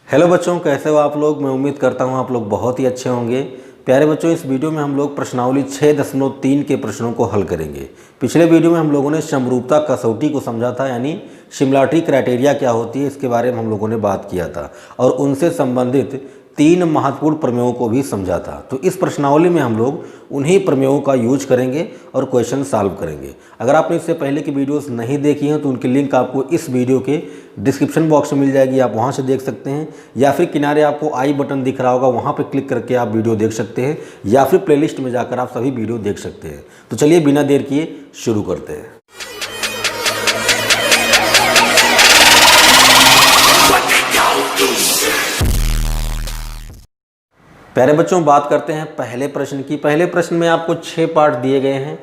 Hello बच्चों, कैसे हो आप लोग। मैं उम्मीद करता हूँ आप लोग बहुत ही अच्छे होंगे। प्यारे बच्चों, इस वीडियो में हम लोग प्रश्नावली 6.3 के प्रश्नों को हल करेंगे। पिछले वीडियो में हम लोगों ने समरूपता कसौटी को समझा था, यानी सिमिलैरिटी क्राइटेरिया क्या होती है इसके बारे में हम लोगों ने बात किया था और उनसे संबंधित 3 महत्वपूर्ण प्रमेयों को भी समझा था। तो इस प्रश्नावली में हम लोग उन्हीं प्रमेयों का यूज करेंगे और क्वेश्चन सॉल्व करेंगे। अगर आपने इससे पहले की वीडियोस नहीं देखी हैं तो उनकी लिंक आपको इस वीडियो के डिस्क्रिप्शन बॉक्स में मिल जाएगी, आप वहां से देख सकते हैं, या फिर किनारे आपको आई बटन दिख रहा होगा, वहां पर क्लिक करके आप वीडियो देख सकते हैं, या फिर प्लेलिस्ट में जाकर आप सभी वीडियो देख सकते हैं। तो चलिए बिना देर किए शुरू करते हैं। प्यारे बच्चों, बात करते हैं पहले प्रश्न की। पहले प्रश्न में आपको 6 पार्ट दिए गए हैं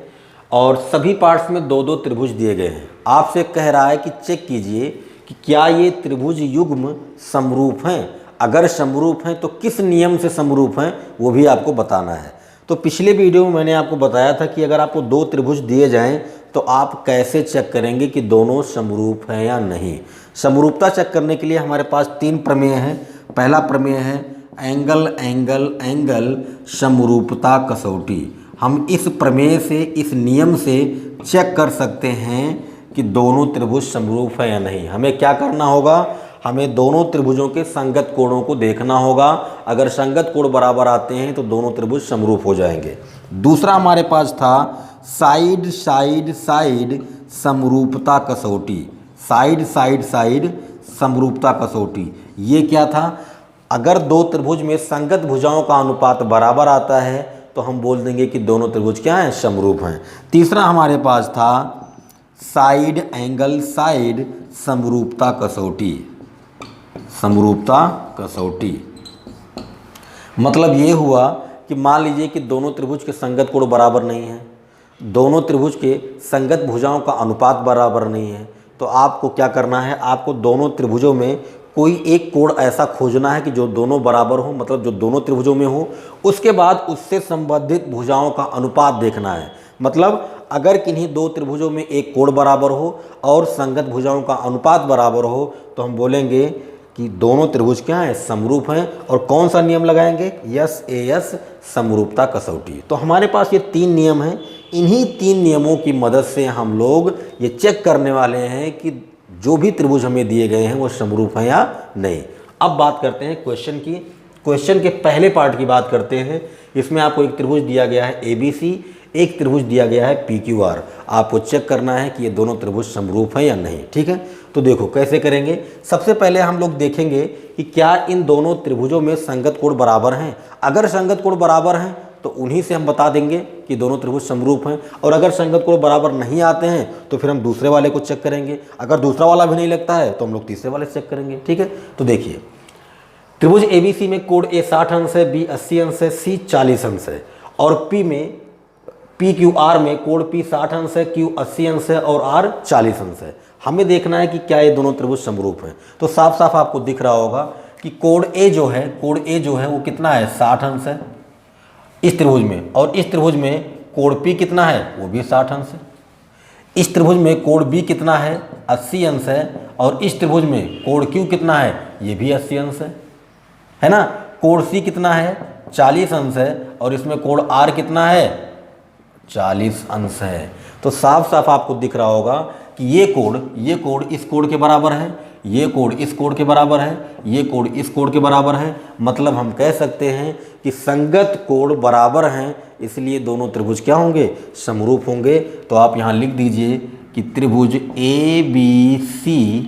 और सभी पार्ट्स में 2-2 त्रिभुज दिए गए हैं। आपसे कह रहा है कि चेक कीजिए कि क्या ये त्रिभुज युग्म समरूप हैं। अगर समरूप हैं तो किस नियम से समरूप हैं वो भी आपको बताना है। तो पिछले वीडियो में मैंने आपको बताया था कि अगर आपको 2 त्रिभुज दिए जाएं तो आप कैसे चेक करेंगे कि दोनों समरूप हैं या नहीं। समरूपता चेक करने के लिए हमारे पास 3 प्रमेय हैं। पहला प्रमेय है एंगल एंगल एंगल समरूपता कसौटी। हम इस प्रमेय से, इस नियम से चेक कर सकते हैं कि दोनों त्रिभुज समरूप है या नहीं। हमें क्या करना होगा, हमें दोनों त्रिभुजों के संगत कोणों को देखना होगा। अगर संगत कोण बराबर आते हैं तो दोनों त्रिभुज समरूप हो जाएंगे। दूसरा हमारे पास था साइड साइड साइड समरूपता कसौटी। साइड साइड साइड समरूपता कसौटी, ये क्या था? अगर 2 त्रिभुज में संगत भुजाओं का अनुपात बराबर आता है तो हम बोल देंगे कि दोनों त्रिभुज क्या हैं, समरूप हैं। तीसरा हमारे पास था साइड एंगल साइड समरूपता कसौटी। समरूपता कसौटी मतलब ये हुआ कि मान लीजिए कि दोनों त्रिभुज के संगत कोण बराबर नहीं है, दोनों त्रिभुज के संगत भुजाओं का अनुपात बराबर नहीं है, तो आपको क्या करना है, आपको दोनों त्रिभुजों में कोई एक कोण ऐसा खोजना है कि जो दोनों बराबर हो, मतलब जो दोनों त्रिभुजों में हो। उसके बाद उससे संबंधित भुजाओं का अनुपात देखना है। मतलब अगर किन्हीं 2 त्रिभुजों में एक कोण बराबर हो और संगत भुजाओं का अनुपात बराबर हो तो हम बोलेंगे कि दोनों त्रिभुज क्या हैं, समरूप हैं। और कौन सा नियम लगाएंगे, SAS समरूपता कसौटी। तो हमारे पास ये 3 नियम हैं। इन्हीं 3 नियमों की मदद से हम लोग ये चेक करने वाले हैं कि जो भी त्रिभुज हमें दिए गए हैं वो समरूप हैं या नहीं। अब बात करते हैं क्वेश्चन की। क्वेश्चन के पहले पार्ट की बात करते हैं। इसमें आपको एक त्रिभुज दिया गया है ABC, एक त्रिभुज दिया गया है PQR। आपको चेक करना है कि ये दोनों त्रिभुज समरूप हैं या नहीं। ठीक है, तो देखो कैसे करेंगे। सबसे पहले हम लोग देखेंगे कि क्या इन दोनों त्रिभुजों में संगत कोण बराबर हैं। अगर संगत कोण बराबर हैं तो उन्हीं से हम बता देंगे कि दोनों त्रिभुज समरूप हैं। और अगर संगत कोण बराबर नहीं आते हैं तो फिर हम दूसरे वाले को चेक करेंगे। अगर दूसरा वाला भी नहीं लगता है तो हम लोग तीसरे वाले से चेक करेंगे। ठीक है, तो देखिए त्रिभुज ABC में कोण A 60 अंश है, B 80 अंश है, C 40 अंश है। और PQR में कोण P 60 अंश है, Q 80 अंश है और R 40 अंश है। हमें देखना है कि क्या ये दोनों त्रिभुज समरूप हैं। तो साफ साफ आपको दिख रहा होगा कि कोण A जो है वो कितना है, 60 अंश है इस त्रिभुज में। और इस त्रिभुज में कोण P कितना है, वो भी 60 अंश है। इस त्रिभुज में कोण B कितना है, 80 अंश है। और इस त्रिभुज में कोण Q कितना है, ये भी 80 अंश है ना। कोण C कितना है, 40 अंश है। और इसमें कोण R कितना है, 40 अंश है। तो साफ साफ आपको दिख रहा होगा कि ये कोण इस कोण के बराबर है, ये कोण इस कोण के बराबर है, ये कोण इस कोण के बराबर है। मतलब हम कह सकते हैं कि संगत कोण बराबर हैं, इसलिए दोनों त्रिभुज क्या होंगे, समरूप होंगे। तो आप यहाँ लिख दीजिए कि त्रिभुज ABC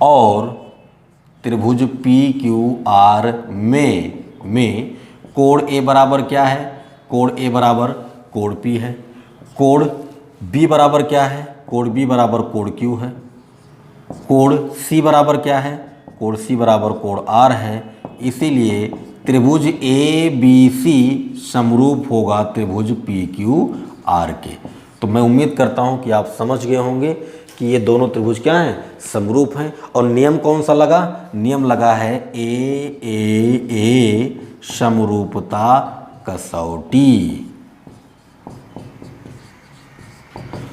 और त्रिभुज PQR में कोण A बराबर क्या है, कोण A बराबर कोण P है। कोण B बराबर क्या है, कोण B बराबर कोण Q है। कोण C बराबर क्या है, कोण C बराबर कोण R है। इसीलिए त्रिभुज ABC समरूप होगा त्रिभुज PQR के। तो मैं उम्मीद करता हूं कि आप समझ गए होंगे कि ये दोनों त्रिभुज क्या हैं, समरूप हैं। और नियम कौन सा लगा, नियम लगा है AAA समरूपता कसौटी।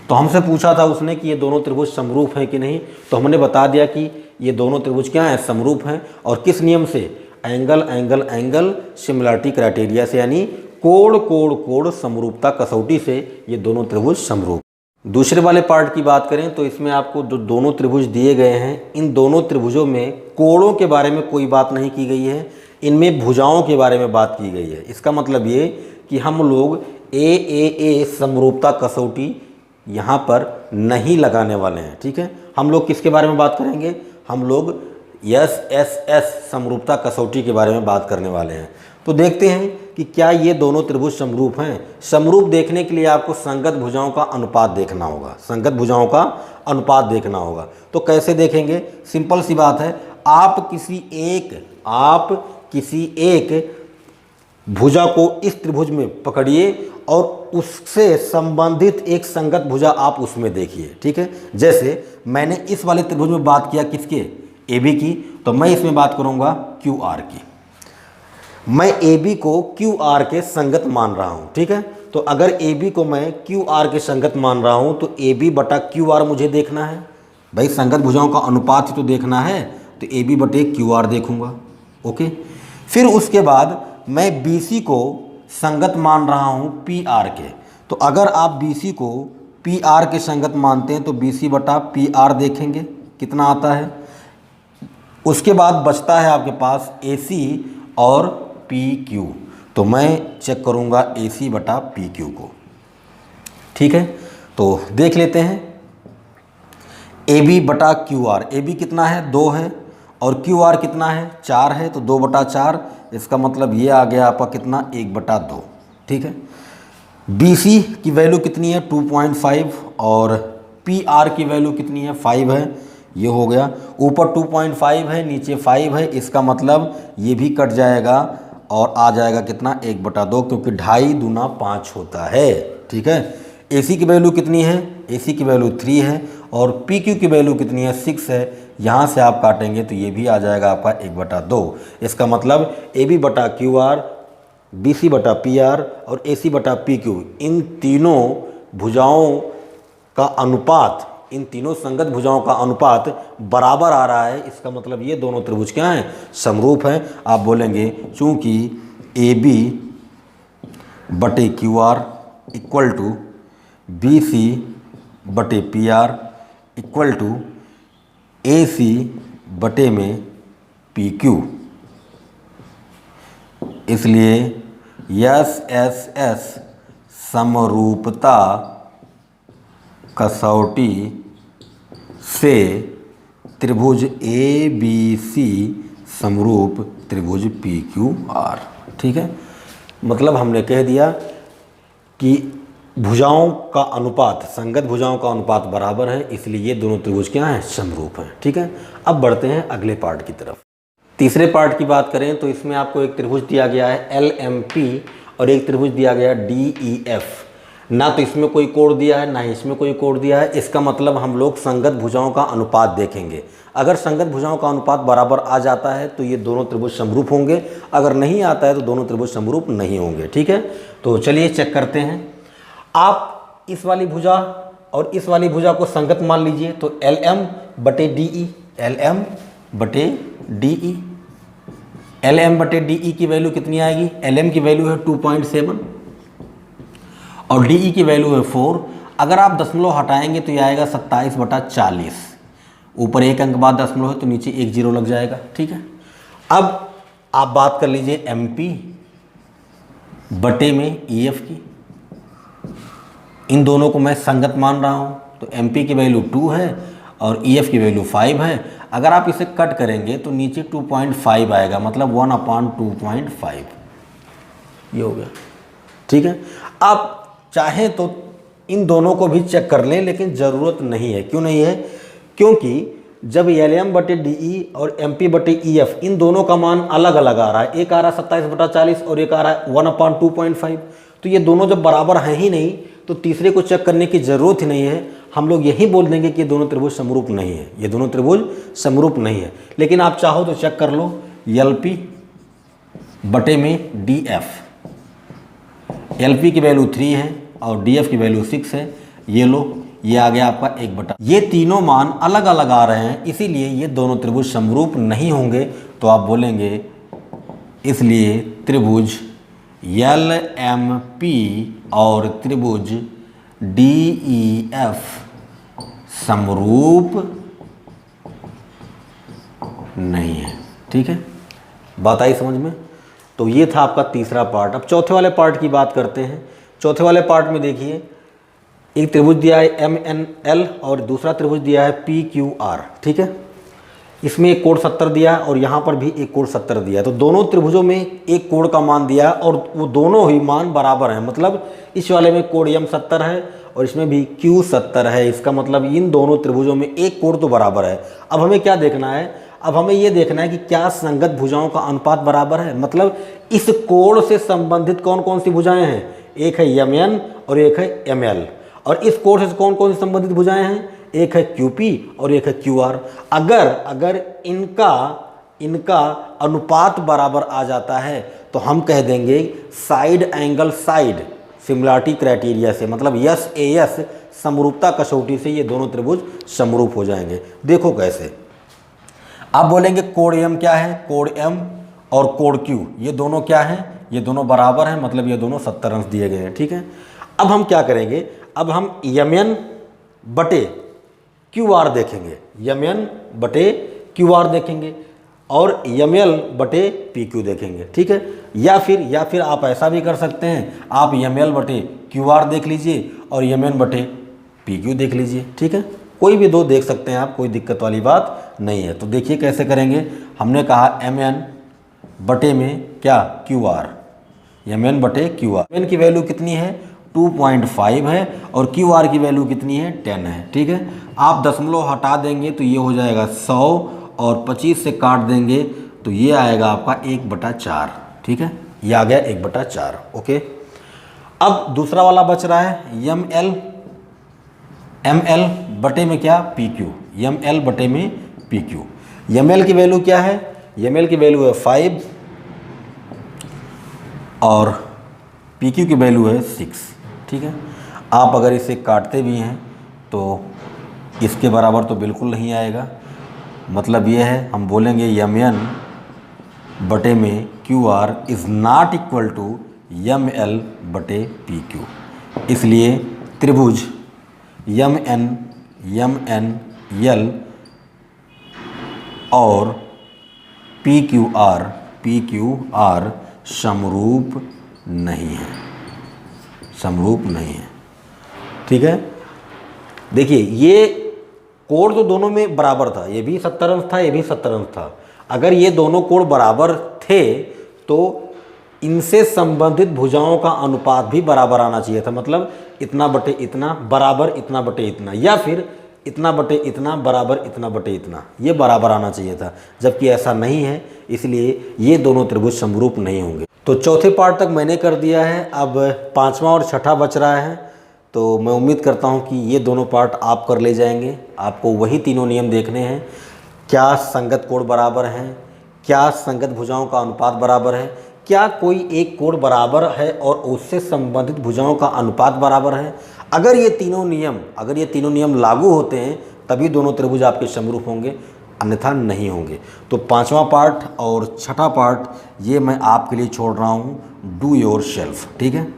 तो हमसे पूछा था उसने कि ये दोनों त्रिभुज समरूप हैं कि नहीं, तो हमने बता दिया कि ये दोनों त्रिभुज क्या हैं, समरूप हैं। और किस नियम से, angle angle angle similarity criteria से, यानी कोण कोण कोण समरूपता कसौटी से ये दोनों त्रिभुज समरूप। दूसरे वाले पार्ट की बात करें तो इसमें आपको जो दोनों त्रिभुज दिए गए हैं, इन दोनों त्रिभुजों में कोणों के बारे में कोई बात नहीं की गई है, इनमें भुजाओं के बारे में बात की गई है। इसका मतलब ये कि हम लोग ए समरूपता कसौटी यहाँ पर नहीं लगाने वाले हैं, ठीक है। हम लोग किसके बारे में बात करेंगे, हम लोग एस समरूपता कसौटी के बारे में बात करने वाले हैं। तो देखते हैं कि क्या ये दोनों त्रिभुज समरूप हैं। समरूप देखने के लिए आपको संगत भुजाओं का अनुपात देखना होगा, संगत भुजाओं का अनुपात देखना होगा। तो कैसे देखेंगे, सिंपल सी बात है, आप किसी एक भुजा को इस त्रिभुज में पकड़िए और उससे संबंधित एक संगत भुजा आप उसमें देखिए, ठीक है। जैसे मैंने इस वाले त्रिभुज में बात किया किसके, AB की, तो मैं इसमें बात करूंगा QR की। मैं AB को QR के संगत मान रहा हूं, ठीक है। तो अगर AB को मैं QR के संगत मान रहा हूं तो AB बटा QR मुझे देखना है। भाई संगत भुजाओं का अनुपात ही तो देखना है, तो AB बटे QR देखूंगा, ओके। फिर उसके बाद मैं BC को संगत मान रहा हूं PR के। तो अगर आप BC को PR के संगत मानते हैं तो BC बटा PR देखेंगे कितना आता है। उसके बाद बचता है आपके पास AC और PQ, तो मैं चेक करूंगा AC बटा PQ को, ठीक है। तो देख लेते हैं AB बटा QR, AB कितना है, 2 है, और QR कितना है, 4 है, तो 2 बटा 4, इसका मतलब ये आ गया आपका कितना, 1 बटा 2, ठीक है। BC की वैल्यू कितनी है, 2.5, और PR की वैल्यू कितनी है, 5 है, ये हो गया। ऊपर 2.5 है, नीचे 5 है, इसका मतलब ये भी कट जाएगा और आ जाएगा कितना, 1 बटा 2, क्योंकि 2.5 दूना 5 होता है, ठीक है। AC की वैल्यू कितनी है, AC की वैल्यू 3 है, और PQ की वैल्यू कितनी है, 6 है। यहाँ से आप काटेंगे तो ये भी आ जाएगा आपका 1 बटा 2। इसका मतलब AB बटा QR, BC बटा PR और AC बटा PQ, इन तीनों भुजाओं का अनुपात, इन तीनों संगत भुजाओं का अनुपात बराबर आ रहा है। इसका मतलब ये दोनों त्रिभुज क्या हैं, समरूप हैं। आप बोलेंगे चूंकि AB बटे QR इक्वल टू BC बटे PR इक्वल टू AC बटे में PQ, इसलिए SSS समरूपता कसौटी से त्रिभुज ABC समरूप त्रिभुज PQR, ठीक है। मतलब हमने कह दिया कि भुजाओं का अनुपात, संगत भुजाओं का अनुपात बराबर है, इसलिए ये दोनों त्रिभुज क्या हैं, समरूप हैं, ठीक है। अब बढ़ते हैं अगले पार्ट की तरफ। तीसरे पार्ट की बात करें तो इसमें आपको एक त्रिभुज दिया गया है LMP और एक त्रिभुज दिया गया है DEF। ना तो इसमें कोई कोण दिया है, ना ही इसमें कोई कोण दिया है। इसका मतलब हम लोग संगत भुजाओं का अनुपात देखेंगे। अगर संगत भुजाओं का अनुपात बराबर आ जाता है तो ये दोनों त्रिभुज समरूप होंगे, अगर नहीं आता है तो दोनों त्रिभुज समरूप नहीं होंगे, ठीक है। तो चलिए चेक करते हैं। आप इस वाली भुजा और इस वाली भुजा को संगत मान लीजिए, तो LM बटे DE, LM बटे DE, LM बटे DE की वैल्यू कितनी आएगी, LM की वैल्यू है 2.7 और DE की वैल्यू है 4। अगर आप दशमलव हटाएंगे तो ये आएगा 27 बटा 40। ऊपर एक अंक बाद दशमलव है तो नीचे 1 0 लग जाएगा, ठीक है। अब आप बात कर लीजिए MP बटे में EF की। इन दोनों को मैं संगत मान रहा हूँ, तो MP की वैल्यू 2 है और EF की वैल्यू 5 है। अगर आप इसे कट करेंगे तो नीचे 2.5 आएगा, मतलब 1/2.5, ये हो गया, ठीक है। आप चाहें तो इन दोनों को भी चेक कर लें, लेकिन ज़रूरत नहीं है। क्यों नहीं है, क्योंकि जब LM बटे DE और MP बटे EF इन दोनों का मान अलग अलग आ रहा है, एक आ रहा है 27 बटा 40 और एक आ रहा है 1/2.5, तो ये दोनों जब बराबर हैं ही नहीं तो तीसरे को चेक करने की ज़रूरत ही नहीं है। हम लोग यही बोल देंगे कि ये दोनों त्रिभुज समरूप नहीं है, ये दोनों त्रिभुज समरूप नहीं है। लेकिन आप चाहो तो चेक कर लो, LP बटे में DF, LP की वैल्यू 3 है और DF की वैल्यू 6 है, ये लो, ये आ गया आपका 1/। ये तीनों मान अलग अलग आ रहे हैं, इसीलिए ये दोनों त्रिभुज समरूप नहीं होंगे। तो आप बोलेंगे इसलिए त्रिभुज LMP और त्रिभुज DEF समरूप नहीं है। ठीक है, बात आई समझ में। तो ये था आपका तीसरा पार्ट। अब चौथे वाले पार्ट की बात करते हैं। चौथे वाले पार्ट में देखिए, एक त्रिभुज दिया है MNL और दूसरा त्रिभुज दिया है PQR। ठीक है, इसमें एक कोण 70 दिया है और यहाँ पर भी एक कोण 70 दिया है। तो दोनों त्रिभुजों में एक कोण का मान दिया है और वो दोनों ही मान बराबर हैं। मतलब इस वाले में कोण M 70 है और इसमें भी Q 70 है। इसका मतलब इन दोनों त्रिभुजों में एक कोण तो बराबर है। अब हमें क्या देखना है? अब हमें ये देखना है कि क्या संगत भुजाओं का अनुपात बराबर है। मतलब इस कोण से संबंधित कौन कौन सी भुजाएं हैं? एक है MN और एक है ML। और इस कोण से कौन कौन सी संबंधित भुजाएं हैं? एक है QP और एक है QR। अगर इनका अनुपात बराबर आ जाता है तो हम कह देंगे side angle side similarity criteria से, मतलब SAS समरूपता कसौटी से ये दोनों त्रिभुज समरूप हो जाएंगे। देखो कैसे। आप बोलेंगे कोण M क्या है? कोण M और कोण Q ये दोनों क्या हैं? ये दोनों बराबर हैं, मतलब ये दोनों 70 अंश दिए गए हैं। ठीक है, अब हम क्या करेंगे? अब हम MN बटे QR देखेंगे, MN बटे QR देखेंगे और ML बटे PQ देखेंगे। ठीक है, या फिर आप ऐसा भी कर सकते हैं, आप ML बटे QR देख लीजिए और MN बटे PQ देख लीजिए। ठीक है, कोई भी दो देख सकते हैं आप, कोई दिक्कत वाली बात नहीं है। तो देखिए कैसे करेंगे। हमने कहा MN बटे में क्या? QR, MN बटे QR। MN की वैल्यू कितनी है? 2.5 है और QR की वैल्यू कितनी है? 10 है। ठीक है, आप दशमलव हटा देंगे तो ये हो जाएगा 100 और 25 से काट देंगे तो ये आएगा आपका 1/4। ठीक है, ये आ गया 1/4। ओके, अब दूसरा वाला बच रहा है ML बटे में क्या? PQ, ML बटे में PQ। ML की वैल्यू क्या है? ML की वैल्यू है 5 और PQ की वैल्यू है 6। ठीक है, आप अगर इसे काटते भी हैं तो इसके बराबर तो बिल्कुल नहीं आएगा। मतलब ये है, हम बोलेंगे MN बटे में QR is not equal to ML बटे PQ। इसलिए त्रिभुज MNL और PQR समरूप नहीं है, समरूप नहीं है। ठीक है, देखिए ये कोण तो दोनों में बराबर था, ये भी 70 अंश था, ये भी 70 अंश था। अगर ये दोनों कोण बराबर थे तो इनसे संबंधित भुजाओं का अनुपात भी बराबर आना चाहिए था। मतलब इतना बटे इतना बराबर इतना बटे इतना, या फिर इतना बटे इतना बराबर इतना बटे इतना, ये बराबर आना चाहिए था। जबकि ऐसा नहीं है, इसलिए ये दोनों त्रिभुज समरूप नहीं होंगे। तो चौथे पार्ट तक मैंने कर दिया है, अब पांचवा और छठा बच रहा है। तो मैं उम्मीद करता हूँ कि ये दोनों पार्ट आप कर ले जाएंगे। आपको वही तीनों नियम देखने हैं, क्या संगत कोण बराबर हैं, क्या संगत भुजाओं का अनुपात बराबर है, क्या कोई एक कोण बराबर है और उससे संबंधित भुजाओं का अनुपात बराबर है। अगर ये तीनों नियम लागू होते हैं तभी दोनों त्रिभुज आपके समरूप होंगे, अन्यथा नहीं होंगे। तो पांचवा पार्ट और छठा पार्ट ये मैं आपके लिए छोड़ रहा हूँ, डू योर सेल्फ। ठीक है,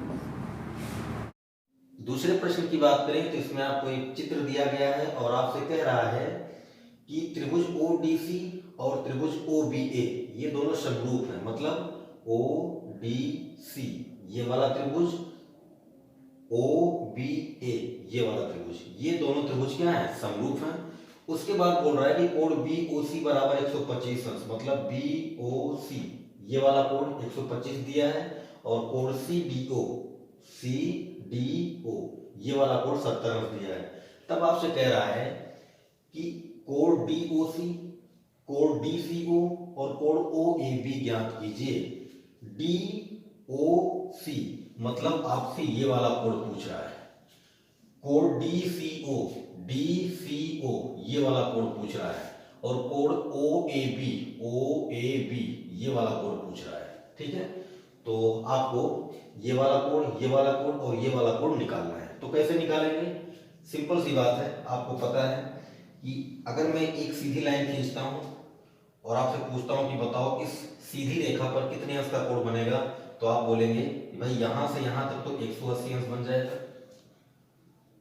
दूसरे प्रश्न की बात करें तो इसमें आपको एक चित्र दिया गया है और आपसे कह रहा है कि त्रिभुज ODC और त्रिभुज OBA ये दोनों समरूप हैं। मतलब ODC ये वाला त्रिभुज, OBA ये वाला त्रिभुज, ये दोनों त्रिभुज क्या हैं? समरूप हैं। उसके बाद बोल रहा है कि कोण BOC बराबर 125 अंश। मतलब BOC ये वाला कोण 125 दिया है और कोण CDO ये वाला कोण 70 अंश दिया है। तब आपसे कह रहा है कि कोण DOC, कोण DCO और कोण OAB ज्ञात कीजिए। DOC मतलब आपसे ये वाला कोण पूछ रहा है। कोण DCO ये वाला कोण पूछ रहा है और कोण OAB ये वाला कोण पूछ रहा है। ठीक है, तो आपको ये वाला कोण और ये वाला कोण निकालना है। तो कैसे निकालेंगे? सिंपल सी बात है, आपको पता है कि अगर मैं एक सीधी लाइन खींचता हूं और आपसे पूछता हूं कि बताओ इस सीधी रेखा पर कितने अंश का कोण बनेगा, तो आप बोलेंगे कि भाई यहां से यहां तक तो 180 अंश बन जाएगा,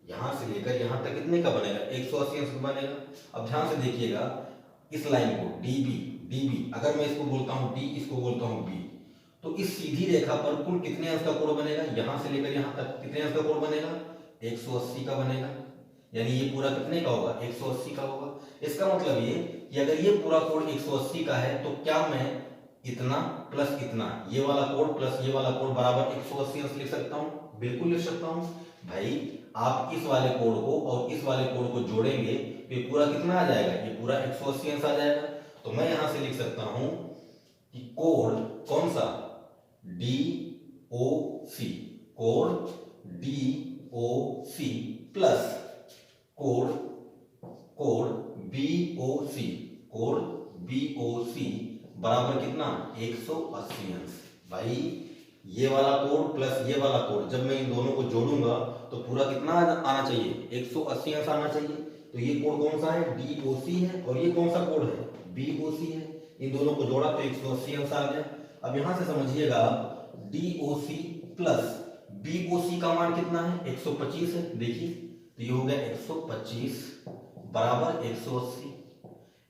यहां से लेकर यहां तक कितने का बनेगा, 180 अंश बनेगा। अब ध्यान से देखिएगा इस लाइन को डीबी, अगर मैं इसको बोलता हूं डी, इसको बोलता हूं बी, तो इस सीधी रेखा पर कुल कितने अंश का कोण बनेगा, यहां से लेकर यहां तक कितने अंश का कोण बनेगा, 180 का बनेगा। यानी ये पूरा कितने का होगा, 180 का होगा। इसका मतलब ये कि अगर ये पूरा कोण 180 का है तो क्या मैं इतना प्लस इतना, ये वाला कोण प्लस ये वाला कोण बराबर 180 अंश लिख सकता हूं? बिल्कुल लिख सकता हूं भाई। आप इस वाले कोण को और इस वाले कोण को जोड़ेंगे तो ये पूरा कितना आ जाएगा, ये पूरा 180 अंश आ जाएगा। तो मैं यहां से लिख सकता हूं कि कोण कौन सा, DOC, कोण DOC प्लस कोण BOC, कोण BOC बराबर कितना, 180 अंश। भाई ये वाला कोण प्लस ये वाला कोण, जब मैं इन दोनों को जोड़ूंगा तो पूरा कितना आना चाहिए, 180 अंश आना चाहिए। तो ये कोण कौन सा है, DOC है, और ये कौन सा कोण है, BOC है। इन दोनों को जोड़ा तो 180 अंश आ गया। अब यहां से समझिएगा DOC प्लस BOC का मान कितना है, 125 है। देखिए तो ये हो गया 125 बराबर 180।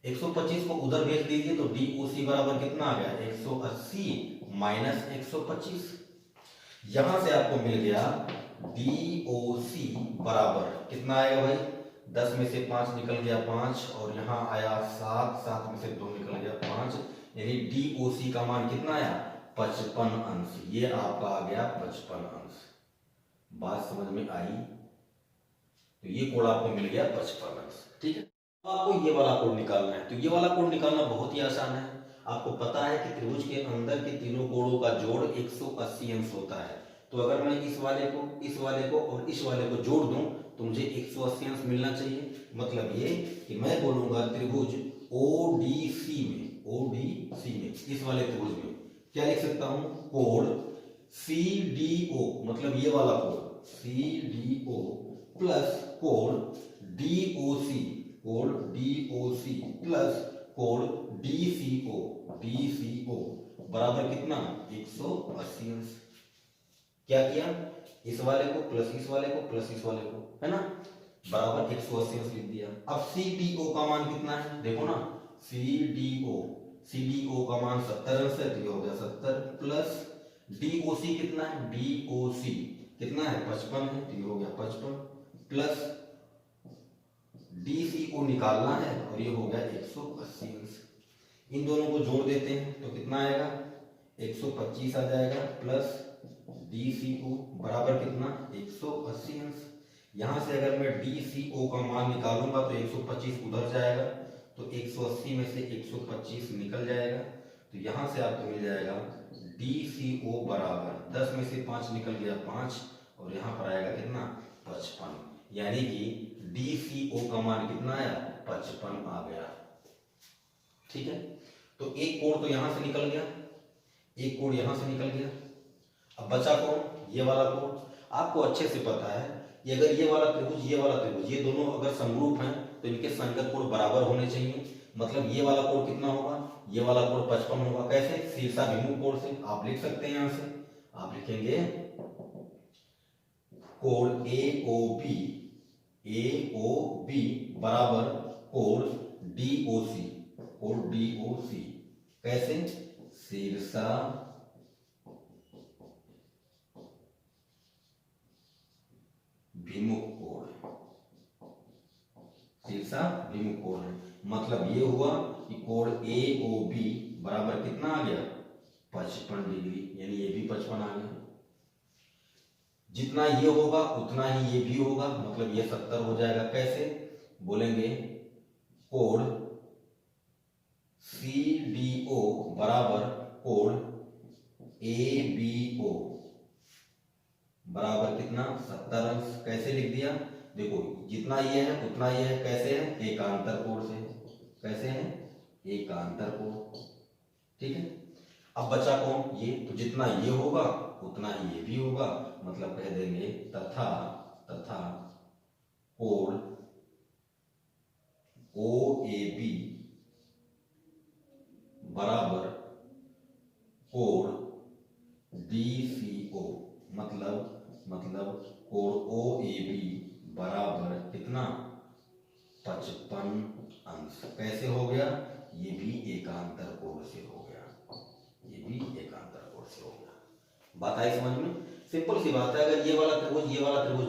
125 को उधर भेज दीजिए तो DOC बराबर कितना आ गया, 180 माइनस 125। यहां से आपको मिल गया DOC बराबर कितना आएगा भाई, 10 में से 5 निकल गया 5, और यहां आया 7, 7 में से 2 निकल गया 5, यानी DOC का मान कितना आया, 55 अंश। ये आपका आ गया 55 अंश। बात समझ में आई? तो ये कोण आपको मिल गया 55 अंश। ठीक है, अब आपको ये वाला कोण निकालना है। तो ये वाला कोण निकालना बहुत ही आसान है। आपको पता है कि त्रिभुज के अंदर के तीनों कोणों का जोड़ 180 अंश होता है। तो अगर मैं इस वाले को और इस वाले को जोड़ दूं तो मुझे 180 अंश मिलना चाहिए। मतलब ये कि मैं बोलूंगा त्रिभुज ODC में, इस वाले त्रिभुज में क्या लिख सकता हूं, कोण CDO, मतलब ये वाला कोण CDO प्लस कोण DOC प्लस कोण DCO बराबर कितना, 180 अंश। क्या किया, इस वाले को प्लस इस वाले को प्लस इस वाले को, है ना, बराबर 180 अंश लिख दिया। अब CDO का मान कितना है, देखो ना, CDO का मान 70 अंश है, तो ये हो गया 70 प्लस DOC कितना है, DOC कितना है, 55 है, तो ये हो गया 55 प्लस DCO निकालना है और ये हो गया 180 अंश। इन दोनों को जोड़ देते हैं तो कितना आएगा, 125 आ जाएगा प्लस DCO बराबर कितना, 180 अंश। यहां से अगर मैं DCO का मान निकालूंगा तो 125 उधर जाएगा, तो 180 में से 125 निकल जाएगा। तो यहां से आपको मिल जाएगा DCO बराबर 10 में से 5 निकल गया 5, और यहां पर आएगा कितना, 55। यानी कि DCO का मान कितना आया, 55 आ गया। ठीक है, तो एक कोण तो यहां से निकल गया, एक कोण यहां से निकल गया। अब बचा कौन, ये वाला कोण। आपको अच्छे से पता है कि अगर ये वाला त्रिभुज ये दोनों अगर समरूप हैं तो इनके संगत कोण बराबर होने चाहिए। मतलब ये वाला कोण कितना होगा, ये वाला कोण 55 होगा। कैसे, शीर्षाभिमुख कोण से आप लिख सकते हैं। यहां से आप लिखेंगे कोण AOB बराबर कोण DOC, कैसे, शीर्षा भिमुख कोण है। मतलब ये हुआ कि कोण AOB बराबर कितना आ गया, 55 डिग्री, यानी ये भी 55 आ गया। जितना ये होगा उतना ही ये भी होगा, मतलब ये 70 हो जाएगा। कैसे, बोलेंगे कोण CDO बराबर कोण ABO बराबर कितना, 70 अंश। कैसे लिख दिया, देखो जितना ये है उतना ये है। कैसे है, एकांतर कोण से। कैसे है, एकांतर कोण। ठीक है, अब बचा कौन, ये। तो जितना ये होगा उतना ही ये भी होगा। मतलब कह देंगे तथा कोण OAB बराबर कोण DCO, मतलब कोण OAB बराबर कितना 55 अंश। कैसे हो गया? ये भी एकांतर कोण से हो गया, ये भी एकांतर कोण से हो गया। बात आई समझ में? सिंपल सी बात है। अगर ये वाला त्रिभुज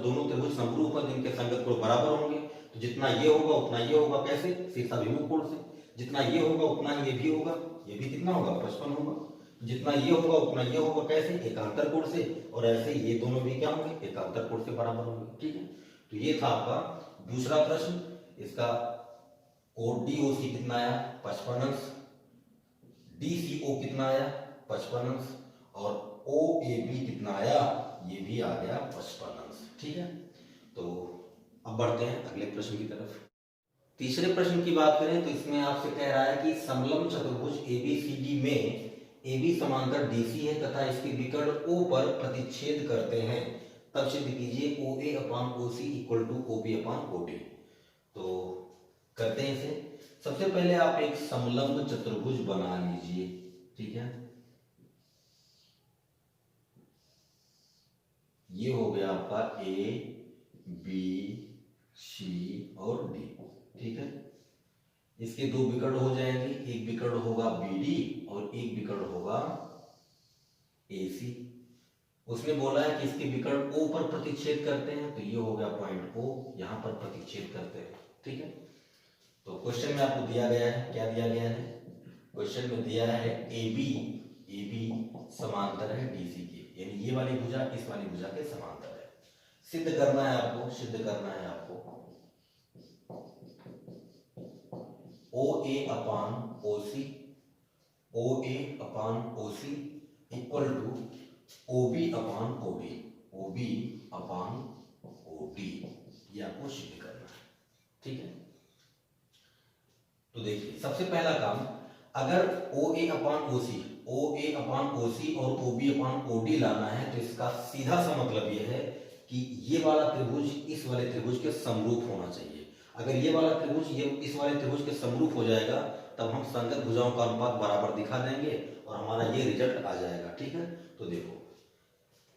दोनों त्रिभुज समरूप है, जिनके संगत कोण बराबर होंगे, तो जितना ये होगा उतना ये होगा। कैसे? शीर्षाभिमुख कोण से। जितना ये होगा उतना ये भी होगा, ये भी कितना होगा 55 होगा। जितना ये होगा उतना ये होगा। कैसे? एकांतर कोण से। और ऐसे ये दोनों भी क्या होंगे? एकांतर कोण से बराबर होंगे। ठीक है, तो ये था आपका दूसरा प्रश्न। इसका कोण DOC कितना आया? 55 अंश। DCO कितना आया? 55 अंश। और OAB कितना आया? ये भी आ गया 55 अंश। ठीक है, तो अब बढ़ते हैं अगले प्रश्न की तरफ। तीसरे प्रश्न की बात करें तो इसमें आपसे कह रहा है कि समलंब चतुर्भुज ABCD में AB समांतर DC है तथा इसके विकर्ण O पर प्रतिच्छेद करते हैं, तब सिद्ध कीजिए OA/OC इक्वल टू OB/OD। तो करते हैं इसे। सबसे पहले आप एक समलंब चतुर्भुज बना लीजिए। ठीक है, ये हो गया आपका A B C और D। ठीक है, इसके दो विकर्ण हो जाएंगे, एक विकर्ण होगा BD और एक विकर्ण होगा AC। उसने बोला है कि इसके विकर्ण O पर प्रतिच्छेद करते हैं, तो ये हो गया पॉइंट O, यहां पर प्रतिच्छेद करते हैं। ठीक है, तो क्वेश्चन में आपको दिया गया है, क्या दिया गया है? क्वेश्चन में दिया है AB समांतर है DC के, यानी ये वाली भुजा इस वाली भुजा के समांतर है। सिद्ध करना है आपको, OA/OC इक्वल टू OB/OD, ये आपको सिद्ध करना है। ठीक है, तो देखिए सबसे पहला काम, अगर OA/OC और OB/OD लाना है तो इसका सीधा सा मतलब ये है कि ये वाला त्रिभुज इस वाले त्रिभुज के समरूप होना चाहिए। अगर ये वाला त्रिभुज ये इस वाले त्रिभुज के समरूप हो जाएगा, तब हम संगत भुजाओं का अनुपात बराबर दिखा देंगे और हमारा ये रिजल्ट आ जाएगा। ठीक है, तो देखो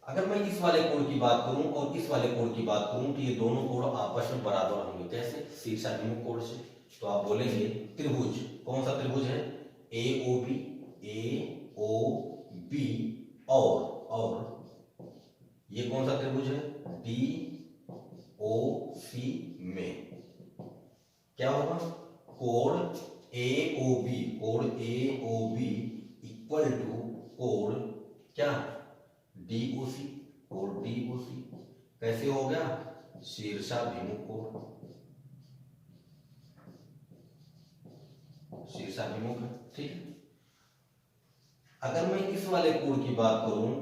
अगर मैं इस वाले कोण की बात करूं और इस वाले कोण की बात करूं तो ये दोनों कोण आपस में बराबर होंगे। कैसे? शीर्षाभिमुख कोण से। तो आप बोलेंगे त्रिभुज, कौन सा त्रिभुज है? AOB और ये कौन सा त्रिभुज है? DOC में क्या होगा? कोण AOB इक्वल टू कोण क्या? DOC। कैसे हो गया? शीर्षाभिमुख कोण, शीर्षाभिमुख है। ठीक है, अगर मैं इस वाले कोण की बात करूं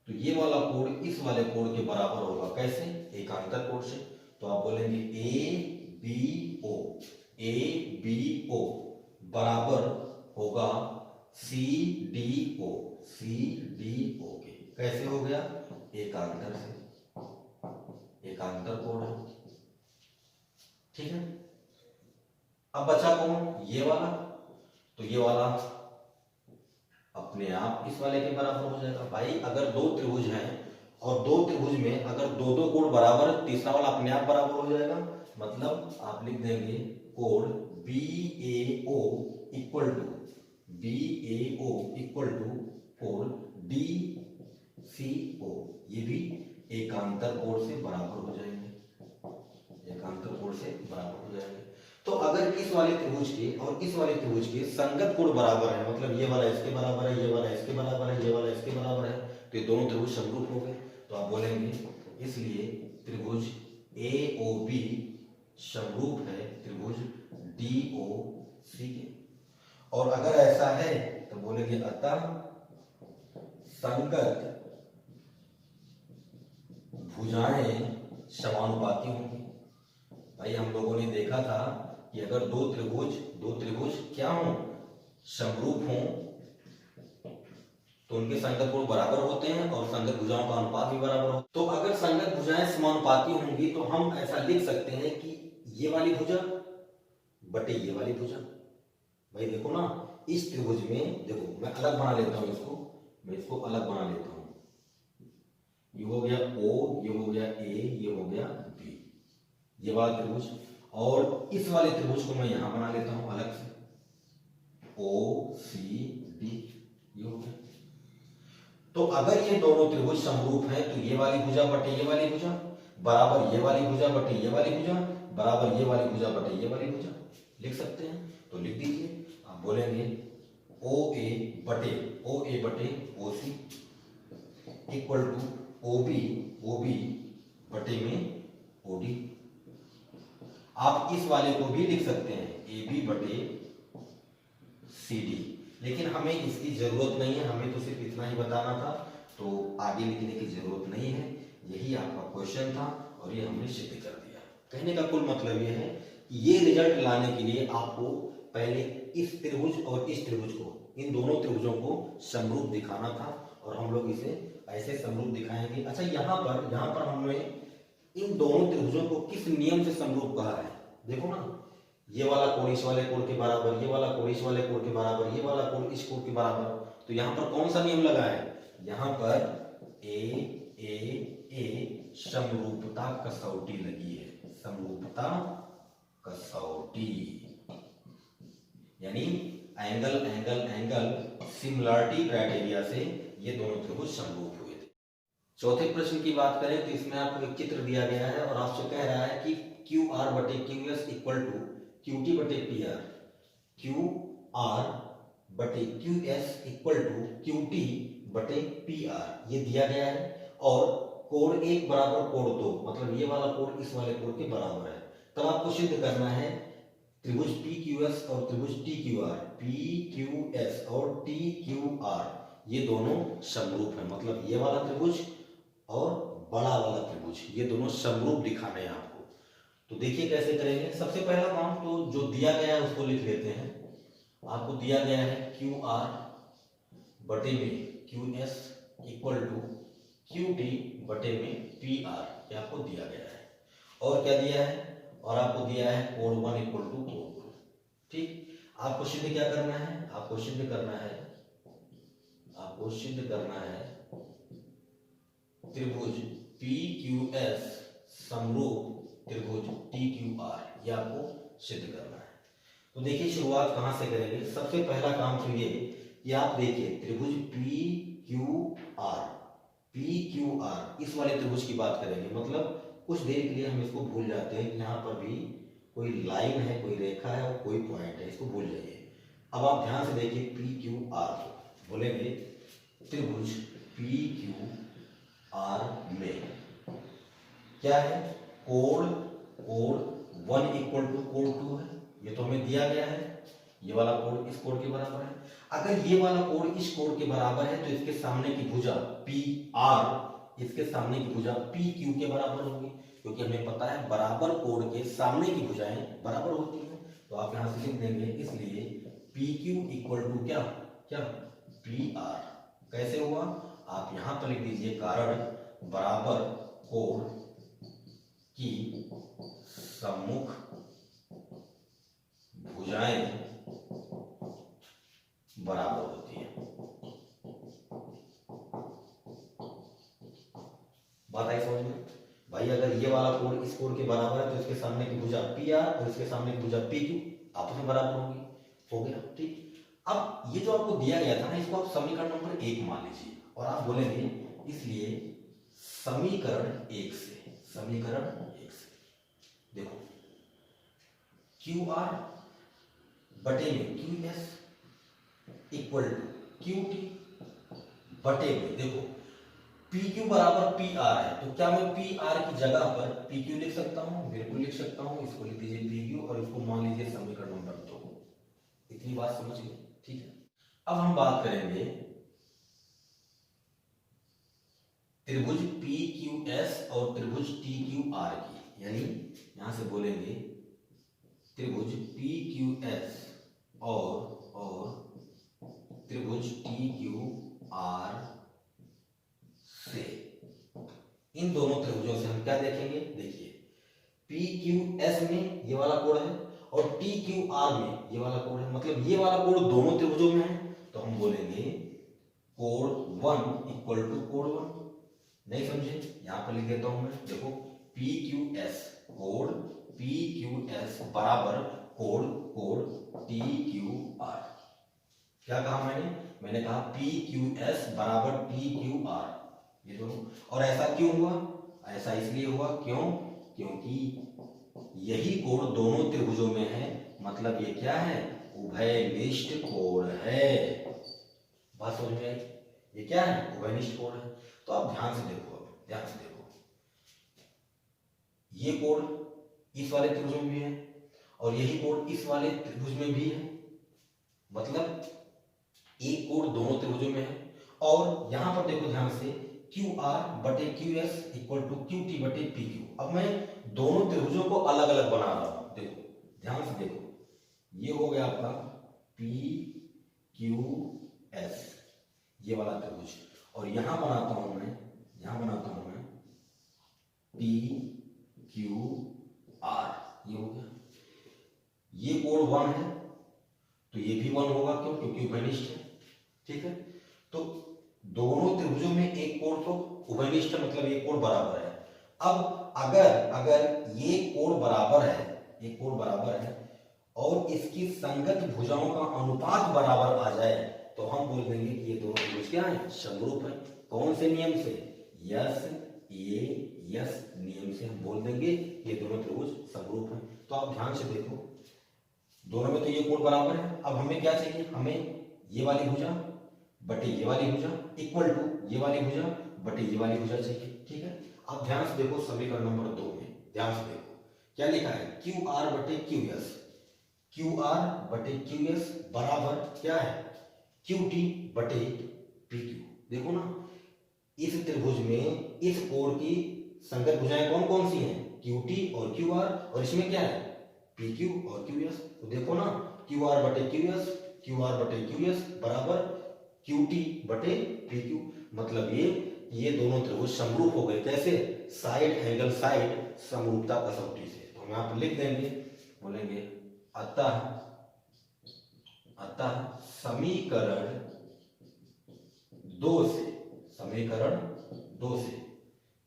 तो ये वाला कोण इस वाले कोण के बराबर होगा। कैसे? एकांतर कोण से। तो आप बोलेंगे ABO बराबर होगा CDO के। कैसे हो गया? एकांतर से, एकांतर कोण है। ठीक है, अब बचा कौन? ये वाला। तो ये वाला अपने आप इस वाले के बराबर हो जाएगा। भाई अगर दो त्रिभुज हैं और दो त्रिभुज में अगर दो दो कोण बराबर है, तीसरा वाला अपने आप बराबर हो जाएगा। मतलब आप लिख देंगे कोण BAO इक्वल टू कोण DCO, ये भी एकांतर कोण से बराबर हो जाएंगे, एकांतर कोण से बराबर हो जाएंगे। तो अगर इस वाले त्रिभुज के और इस वाले त्रिभुज के संगत कोण बराबर है, मतलब ये वाला इसके बराबर है, ये वाला इसके बराबर है, ये वाला इसके बराबर है, तो ये दोनों त्रिभुज समरूप हो गए। तो आप बोलेंगे इसलिए त्रिभुज AOB समरूप है त्रिभुज DOC के। और अगर ऐसा है तो बोलेंगे अतः संगत भुजाएं समानुपाती होंगी। भाई हम लोगों ने देखा था कि अगर दो त्रिभुज क्या हो? समरूप हो, तो उनके संगत कोण बराबर होते हैं और संगत भुजाओं का अनुपात भी बराबर हो। तो अगर संगत भुजाएं समानुपाती होंगी तो हम ऐसा लिख सकते हैं कि ये वाली भुजा बटे ये वाली भुजा। भाई देखो ना, इस त्रिभुज में देखो मैं अलग बना लेता हूं इसको, मैं इसको अलग बना लेता हूं। ये हो गया O, ये हो गया A, ये हो गया B, ये वाला त्रिभुज। और इस वाले त्रिभुज को मैं यहां बना लेता हूं अलग से, OCD, ये हो गया। तो अगर ये दोनों त्रिभुज समरूप हैं तो ये वाली भुजा बटे ये वाली भुजा बराबर ये वाली भुजा बटे ये वाली भुजा बराबर ये वाली भुजा बटे ये वाली भुजा लिख सकते हैं। तो लिख दीजिए, आप बोलेंगे OA बटे OC इक्वल टू OB बटे में OD। आप इस वाले को भी लिख सकते हैं AB बटे CD, लेकिन हमें इसकी जरूरत नहीं है, हमें तो सिर्फ इतना ही बताना था, तो आगे लिखने की जरूरत नहीं है। यही आपका क्वेश्चन था और ये हमने सिद्ध कर दिया। कहने का कुल मतलब ये है कि ये रिजल्ट लाने के लिए आपको पहले इस त्रिभुज और इस त्रिभुज को, इन दोनों त्रिभुजों को समरूप दिखाना था और हम लोग इसे ऐसे समरूप दिखाएंगे। अच्छा, यहाँ पर हमने इन दोनों त्रिभुजों को किस नियम से समरूप कहा है? देखो ना, ये वाला कोण इस वाले कोण के बराबर, ये वाला कोण इस वाले कोण के बराबर, ये वाला कोण इस कोण के बराबर। तो यहाँ पर कौन सा नियम लगा है? यहाँ पर ए समरूपता कसौटी लगी है, समरूपता कसौटी, यानी एंगल सिमिलरिटी क्राइटेरिया से ये दोनों त्रिभुज समरूप हुए थे। चौथे प्रश्न की बात करें तो इसमें आपको एक चित्र दिया गया है और आपसे कह रहा है कि QR बटे QS इक्वल टू QT बटे PR, QR बटे QS इक्वल टू QT बटे PR, ये दिया गया है। और कोण 1 बराबर कोण 2, मतलब ये वाला कोण इस वाले कोण के बराबर है। तब आपको सिद्ध करना है त्रिभुज PQS और त्रिभुज TQR, PQS और TQR ये दोनों समरूप है, मतलब ये वाला त्रिभुज और बड़ा वाला त्रिभुज ये दोनों समरूप दिखाने हैं आपको। तो देखिए कैसे करेंगे। सबसे पहला काम तो जो दिया गया है उसको लिख लेते हैं। आपको दिया गया है QR बटे में QS इक्वल टू QT बटे में PR, ये आपको दिया गया है। और क्या दिया है? और आपको दिया है कोण 1 इक्वल टू कोण 2। ठीक, आपको सिद्ध क्या करना है? आपको सिद्ध करना है त्रिभुज PQS समरूप त्रिभुज TQR, ये आपको सिद्ध करना है। तो देखिए शुरुआत कहां से करेंगे। सबसे पहला काम तो ये कि आप देखिए त्रिभुज PQR इस वाले त्रिभुज की बात करेंगे, मतलब कुछ देर के लिए हम इसको भूल जाते हैं कि यहाँ पर भी कोई लाइन है, कोई रेखा है और कोई पॉइंट है, इसको भूल जाइए। अब आप ध्यान से देखिए PQR को बोलेंगे त्रिभुज PQR में क्या है? कोण 1 इक्वल टू कोण 2 है, ये तो हमें दिया गया है। ये वाला कोण इस कोण के बराबर है। अगर ये वाला कोण इस कोण के बराबर है तो इसके सामने की भुजा PR इसके सामने की भुजा PQ के बराबर होगी, क्योंकि हमें पता है बराबर कोण के सामने की भुजाएं बराबर होती हैं। तो आप यहां से लिख देंगे, इसलिए PQ इक्वल टू क्या PR। कैसे हुआ? आप यहां पर लिख दीजिए, कारण बराबर कोण की सम्मुख भुजाएं बराबर होती है। बात आई समझ में? भाई अगर ये वाला कोण इस कोण के बराबर है तो इसके सामने की भुजा PR और इसके सामने की भुजा PQ आपस में बराबर होंगी। हो गया, ठीक। अब ये जो आपको दिया गया था ना, इसको आप समीकरण नंबर 1 मान लीजिए और आप बोलेंगे इसलिए समीकरण 1 से देखो QR बटे में QS इक्वल टू QT बटे में, देखो PQ बराबर PR है, तो क्या मैं PR की जगह पर PQ लिख सकता हूं? बिल्कुल लिख सकता हूं। इसको लिख दीजिए PQ और इसको मान लीजिए समीकरण नंबर 2। इतनी बात समझ गए? ठीक है। अब हम बात करेंगे त्रिभुज PQS और त्रिभुज TQR की, यानी यहां से बोलेंगे त्रिभुज PQS और त्रिभुज TQR आर से। इन दोनों त्रिभुजों से हम क्या देखेंगे, देखिए पी क्यू एस में ये वाला कोण है और टी क्यू आर में ये वाला कोण है, मतलब ये वाला कोण दोनों त्रिभुजों में है, तो हम बोलेंगे कोण 1 इक्वल टू कोण 1। नहीं समझे, यहां पर लिख देता हूं मैं, देखो पी क्यू एस, कोण पी क्यू एस बराबर कोण टी क्यू आर। क्या कहा मैंने कहा पी क्यू एस बराबर टी क्यू आर, ये दोनों। और ऐसा क्यों हुआ, ऐसा इसलिए हुआ क्यों, क्योंकि यही कोण दोनों त्रिभुजों में है, मतलब ये क्या है, उभयनिष्ठ कोण है। बात समझ में आई, ये क्या है, उभयनिष्ठ कोण है। तो आप ध्यान से देखो, अब ध्यान से देखो, ये कोण इस वाले त्रिभुज में भी है और यही कोण इस वाले त्रिभुज में भी है, मतलब एक कोण दोनों त्रिभुजों में है। और यहां पर देखो ध्यान से, क्यू आर बटे Q S equal to Q T बटे पी क्यू। अब मैं दोनों त्रिभुजों को अलग अलग बना रहा हूं, देखो ध्यान से देखो, ये हो गया आपका पी क्यू एस, ये वाला त्रिभुज, और यहां बनाता हूं मैं पी क्यू आर, ये हो गया। ये कोण 1 है तो ये भी 1 होगा, क्यों, क्योंकि उभयनिष्ठ है, ठीक है। तो दोनों त्रिभुजों में एक कोण तो उभयनिष्ठ है, मतलब ये कोण बराबर है। अब अगर ये कोण बराबर है और इसकी संगत भुजाओं का अनुपात बराबर आ जाए, तो हम बोल देंगे कि ये दोनों त्रिभुज क्या है, समरूप है। कौन से नियम से, यस नियम से हम बोल देंगे ये दोनों त्रिभुज समरूप है। तो आप ध्यान से देखो, दोनों में तो ये कोण बराबर है। अब हमें क्या चाहिए, हमें ये वाली भुजा बटे ये वाली भुजा इक्वल टू ये वाली भुजा बटे ये वाली भुजा चाहिए, ठीक है। अब ध्यान से देखो समीकरण नंबर 2 में, ध्यान से देखो क्या लिखा है, क्यू आर बटे क्यू एस बराबर क्या है, क्यू टी बटे पी क्यू। देखो ना, इस त्रिभुज में इस कोण की संगत भुजाएं कौन कौन सी हैं, क्यू टी और क्यू आर, और इसमें क्या है, पी क्यू और क्यू एस। तो देखो ना, क्यू आर बटे क्यू एस बराबर क्यू टी बटे पी क्यू, मतलब ये दोनों त्रिभुज समरूप हो गए। कैसे, साइड एंगल साइड समरूपता कसौटी से। तो हम यहां पर लिख देंगे, बोलेंगे अतः समीकरण 2 से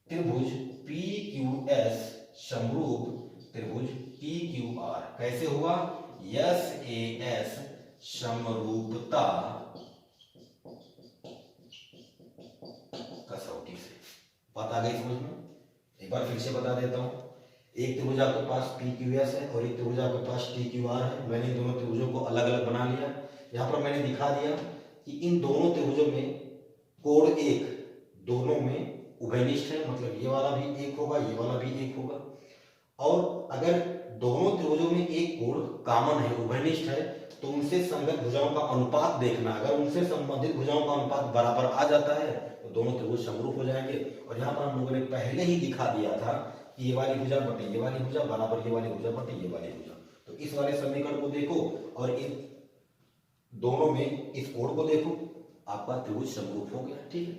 त्रिभुज पी क्यू एस समरूप त्रिभुज टी क्यू आर कैसे हुआ, एस ए एस समरूपता कसौटी से। बात आ गई समझ में, एक बार फिर से बता देता हूं। एक त्रिभुज आपके पास पी क्यू एस है और एक त्रिभुज आपके पास टी क्यू आर है। मैंने दोनों त्रिभुजों को अलग अलग बना लिया। यहां पर मैंने दिखा दिया कि इन दोनों त्रिभुजों में कोण 1 दोनों में उभयनिष्ठ है, मतलब ये वाला भी 1 होगा, ये वाला भी 1 होगा। और अगर दोनों त्रिभुजों में एक कोण कॉमन है, उभयनिष्ठ है, तो उनसे संगत भुजाओं का अनुपात देखना। अगर उनसे संबंधित भुजाओं का अनुपात बराबर आ जाता है तो दोनों त्रिभुज समरूप हो जाएंगे। और यहाँ पर हम लोगों ने पहले ही दिखा दिया था कि ये वाली भुजा बटे ये वाली भुजा बराबर ये वाली भुजा बटे ये वाली भुजा। तो इस वाले समीकरण को देखो और इन दोनों में इस कोण को देखो, आपका त्रिभुज समरूप हो गया, ठीक है।